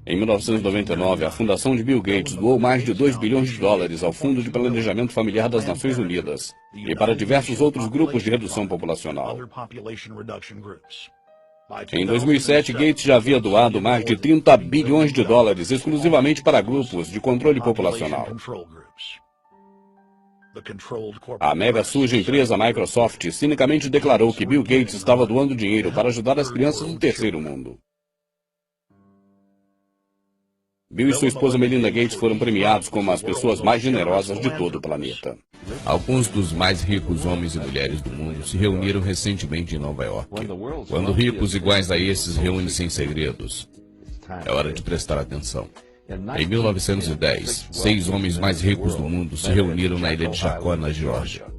Em 1999, a fundação de Bill Gates doou mais de 2 bilhões de dólares ao Fundo de Planejamento Familiar das Nações Unidas e para diversos outros grupos de redução populacional. Em 2007, Gates já havia doado mais de 30 bilhões de dólares exclusivamente para grupos de controle populacional. A mega suja empresa Microsoft cinicamente declarou que Bill Gates estava doando dinheiro para ajudar as crianças do terceiro mundo. Bill e sua esposa Melinda Gates foram premiados como as pessoas mais generosas de todo o planeta. Alguns dos mais ricos homens e mulheres do mundo se reuniram recentemente em Nova York. Quando ricos iguais a esses reúnem-se em segredos, é hora de prestar atenção. Em 1910, 6 homens mais ricos do mundo se reuniram na ilha de Chacó, na Geórgia.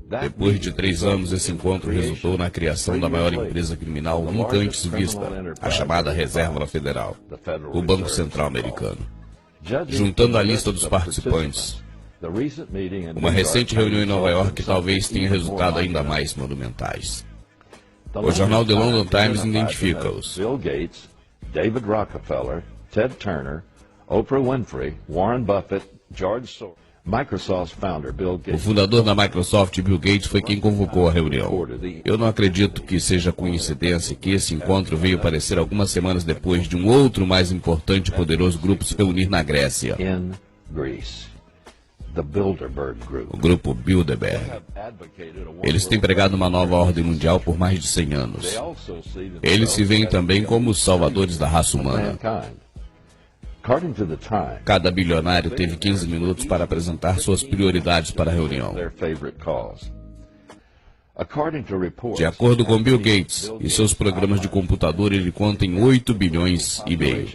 Depois de 3 anos, esse encontro resultou na criação da maior empresa criminal nunca antes vista, a chamada Reserva Federal, o Banco Central Americano. Juntando a lista dos participantes, uma recente reunião em Nova York talvez tenha resultado ainda mais monumentais. O jornal The London Times identifica-os. Bill Gates, David Rockefeller, Ted Turner, Oprah Winfrey, Warren Buffett, George Soros. O fundador da Microsoft, Bill Gates, foi quem convocou a reunião. Eu não acredito que seja coincidência que esse encontro veio aparecer algumas semanas depois de um outro mais importante e poderoso grupo se reunir na Grécia. O grupo Bilderberg. Eles têm pregado uma nova ordem mundial por mais de 100 anos. Eles se veem também como os salvadores da raça humana. Cada bilionário teve 15 minutos para apresentar suas prioridades para a reunião. De acordo com Bill Gates e seus programas de computador, ele conta em 8 bilhões e meio.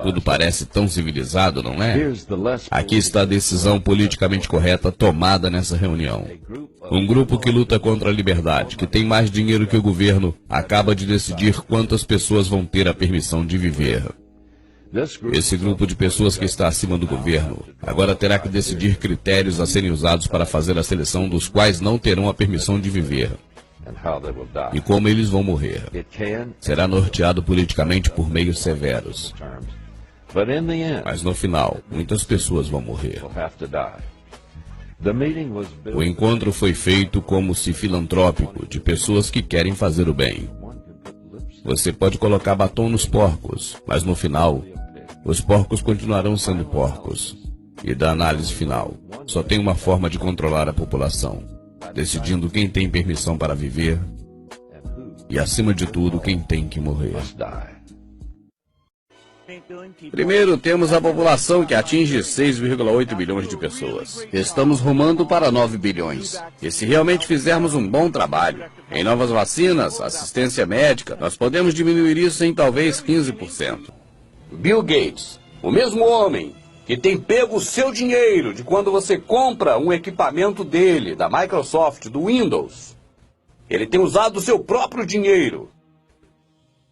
Tudo parece tão civilizado, não é? Aqui está a decisão politicamente correta tomada nessa reunião. Um grupo que luta contra a liberdade, que tem mais dinheiro que o governo, acaba de decidir quantas pessoas vão ter a permissão de viver. Esse grupo de pessoas que está acima do governo agora terá que decidir critérios a serem usados para fazer a seleção dos quais não terão a permissão de viver. E como eles vão morrer. Será norteado politicamente por meios severos. Mas no final, muitas pessoas vão morrer. O encontro foi feito como se filantrópico, de pessoas que querem fazer o bem. Você pode colocar batom nos porcos, mas no final, os porcos continuarão sendo porcos. E da análise final, só tem uma forma de controlar a população, decidindo quem tem permissão para viver e, acima de tudo, quem tem que morrer. Primeiro, temos a população que atinge 6,8 bilhões de pessoas. Estamos rumando para 9 bilhões. E se realmente fizermos um bom trabalho em novas vacinas, assistência médica, nós podemos diminuir isso em talvez 15%. Bill Gates, o mesmo homem que tem pego o seu dinheiro de quando você compra um equipamento dele, da Microsoft, do Windows. Ele tem usado o seu próprio dinheiro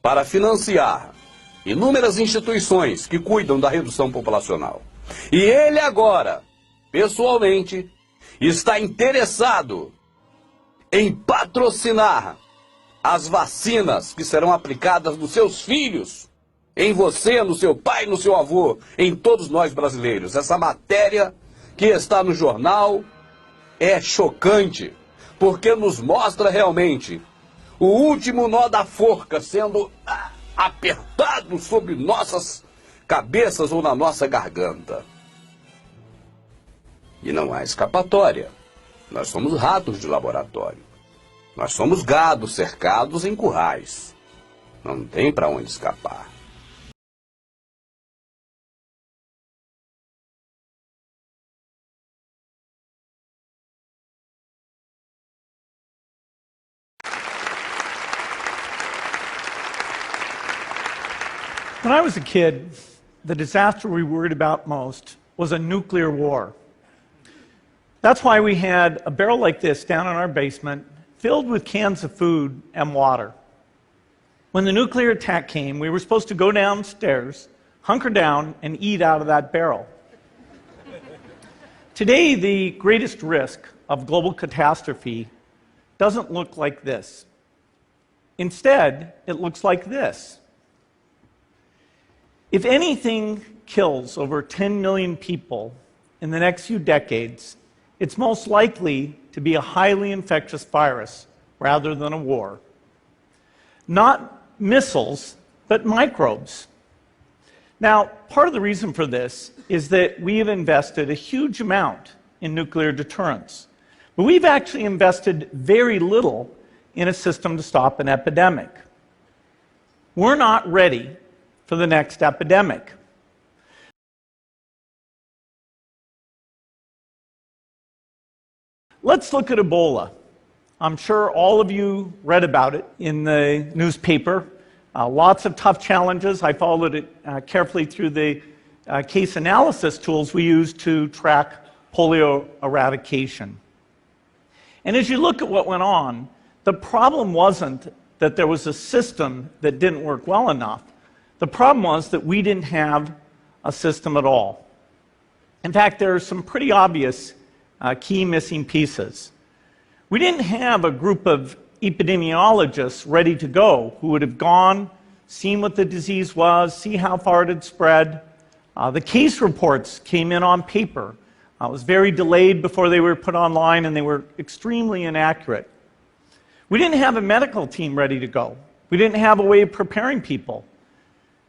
para financiar inúmeras instituições que cuidam da redução populacional. E ele agora, pessoalmente, está interessado em patrocinar as vacinas que serão aplicadas nos seus filhos, em você, no seu pai, no seu avô, em todos nós brasileiros. Essa matéria que está no jornal é chocante, porque nos mostra realmente o último nó da forca sendo apertado sobre nossas cabeças ou na nossa garganta. E não há escapatória. Nós somos ratos de laboratório. Nós somos gados cercados em currais. Não tem para onde escapar. When I was a kid, the disaster we worried about most was a nuclear war. That's why we had a barrel like this down in our basement, filled with cans of food and water. When the nuclear attack came, we were supposed to go downstairs, hunker down, and eat out of that barrel. Today, the greatest risk of global catastrophe doesn't look like this. Instead, it looks like this. If anything kills over 10 million people in the next few decades, it's most likely to be a highly infectious virus rather than a war. Not missiles, but microbes. Now, part of the reason for this is that we have invested a huge amount in nuclear deterrence, but we've actually invested very little in a system to stop an epidemic. We're not ready for the next epidemic. Let's look at Ebola. I'm sure all of you read about it in the newspaper. Lots of tough challenges. I followed it carefully through the case analysis tools we use to track polio eradication. And as you look at what went on, the problem wasn't that there was a system that didn't work well enough. The problem was that we didn't have a system at all. In fact, there are some pretty obvious key missing pieces. We didn't have a group of epidemiologists ready to go who would have gone, seen what the disease was, see how far it had spread. The case reports came in on paper. It was very delayed before they were put online, and they were extremely inaccurate. We didn't have a medical team ready to go. We didn't have a way of preparing people.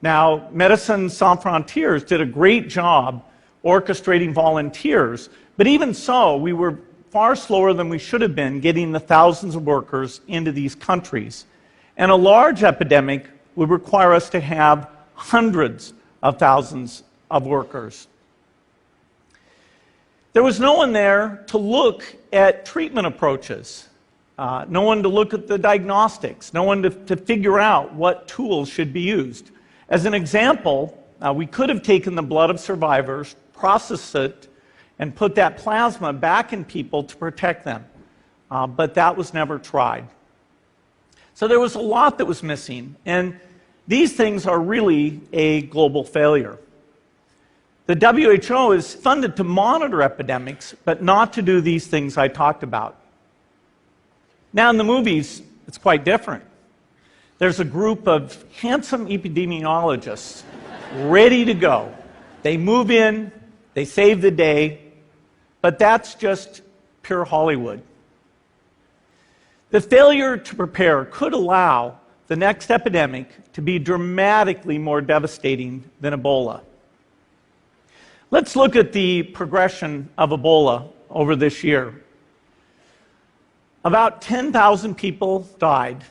Now, Médecins Sans Frontières did a great job orchestrating volunteers, but even so, we were far slower than we should have been getting the thousands of workers into these countries. And a large epidemic would require us to have hundreds of thousands of workers. There was no one there to look at treatment approaches, no one to look at the diagnostics, no one to figure out what tools should be used. As an example, we could have taken the blood of survivors, processed it, and put that plasma back in people to protect them. But that was never tried. So there was a lot that was missing, and these things are really a global failure. The WHO is funded to monitor epidemics, but not to do these things I talked about. Now in the movies, it's quite different. There's a group of handsome epidemiologists ready to go. They move in, they save the day, but that's just pure Hollywood. The failure to prepare could allow the next epidemic to be dramatically more devastating than Ebola. Let's look at the progression of Ebola over this year. About 10,000 people died,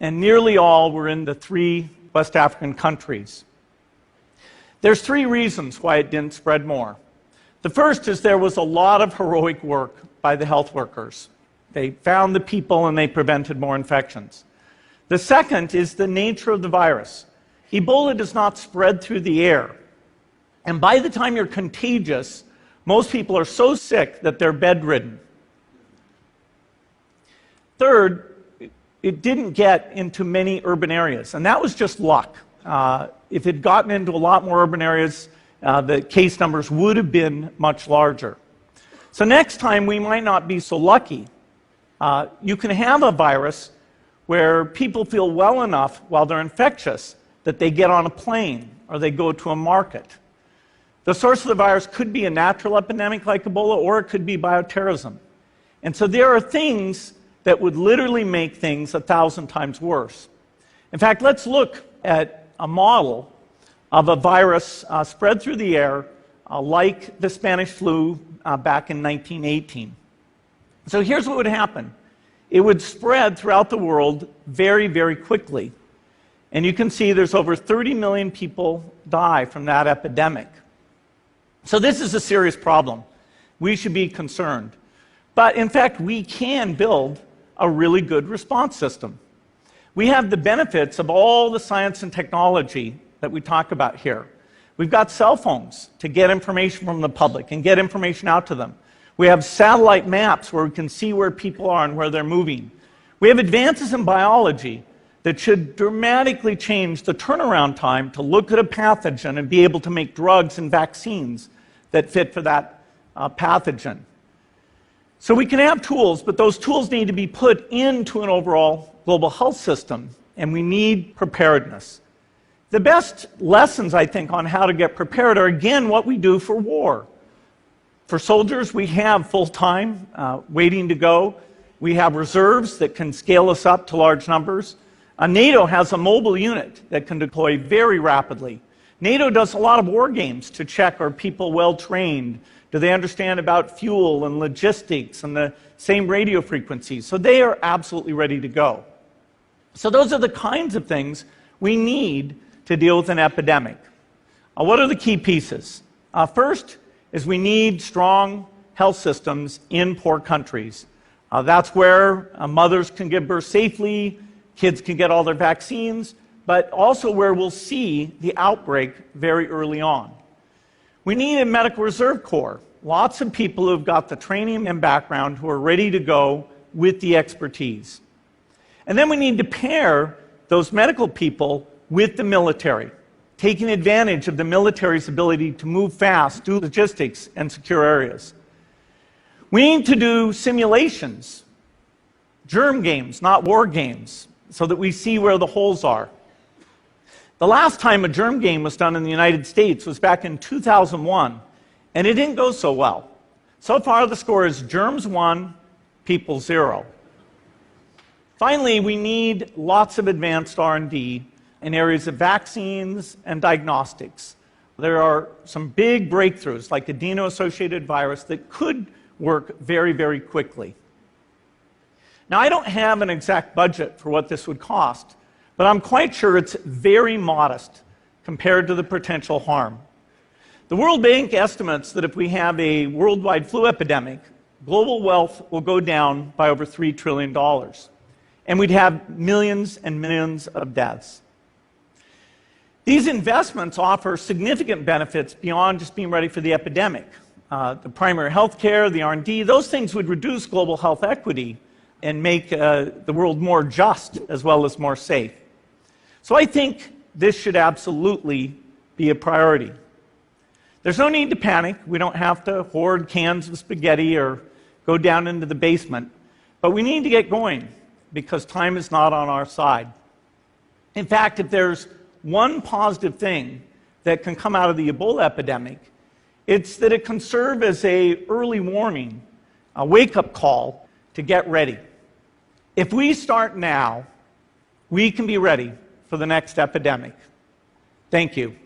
and nearly all were in the 3 West African countries. There's 3 reasons why it didn't spread more. The first is there was a lot of heroic work by the health workers. They found the people and they prevented more infections. The second is the nature of the virus. Ebola does not spread through the air. And by the time you're contagious, most people are so sick that they're bedridden. Third, it didn't get into many urban areas, and that was just luck. If it had gotten into a lot more urban areas, the case numbers would have been much larger. So next time, we might not be so lucky. You can have a virus where people feel well enough while they're infectious that they get on a plane or they go to a market. The source of the virus could be a natural epidemic like Ebola, or it could be bioterrorism. And so there are things that would literally make things 1,000 times worse. In fact, let's look at a model of a virus spread through the air like the Spanish flu back in 1918. So here's what would happen. It would spread throughout the world very, very quickly. And you can see there's over 30 million people die from that epidemic. So this is a serious problem. We should be concerned. But in fact, we can build a really good response system. We have the benefits of all the science and technology that we talk about here. We've got cell phones to get information from the public and get information out to them. We have satellite maps where we can see where people are and where they're moving. We have advances in biology that should dramatically change the turnaround time to look at a pathogen and be able to make drugs and vaccines that fit for that pathogen. So we can have tools, but those tools need to be put into an overall global health system, and we need preparedness. The best lessons, I think, on how to get prepared are, again, what we do for war. For soldiers, we have full-time waiting to go. We have reserves that can scale us up to large numbers. NATO has a mobile unit that can deploy very rapidly. NATO does a lot of war games to check, are people well trained? Do they understand about fuel and logistics and the same radio frequencies? So they are absolutely ready to go. So those are the kinds of things we need to deal with an epidemic. What are the key pieces? First is we need strong health systems in poor countries. That's where mothers can give birth safely, kids can get all their vaccines, but also where we'll see the outbreak very early on. We need a medical reserve corps. Lots of people who've got the training and background who are ready to go with the expertise. And then we need to pair those medical people with the military, taking advantage of the military's ability to move fast, do logistics, and secure areas. We need to do simulations, germ games, not war games, so that we see where the holes are. The last time a germ game was done in the United States was back in 2001, and it didn't go so well. So far, the score is germs 1, people 0. Finally, we need lots of advanced R&D in areas of vaccines and diagnostics. There are some big breakthroughs, like adeno-associated virus, that could work very, very quickly. Now, I don't have an exact budget for what this would cost, but I'm quite sure it's very modest compared to the potential harm. The World Bank estimates that if we have a worldwide flu epidemic, global wealth will go down by over $3 trillion, and we'd have millions and millions of deaths. These investments offer significant benefits beyond just being ready for the epidemic. The primary health care, the R&D, those things would reduce global health equity and make the world more just as well as more safe. So I think this should absolutely be a priority. There's no need to panic. We don't have to hoard cans of spaghetti or go down into the basement. But we need to get going because time is not on our side. In fact, if there's one positive thing that can come out of the Ebola epidemic, it's that it can serve as an early warning, a wake-up call to get ready. If we start now, we can be ready for the next epidemic. Thank you.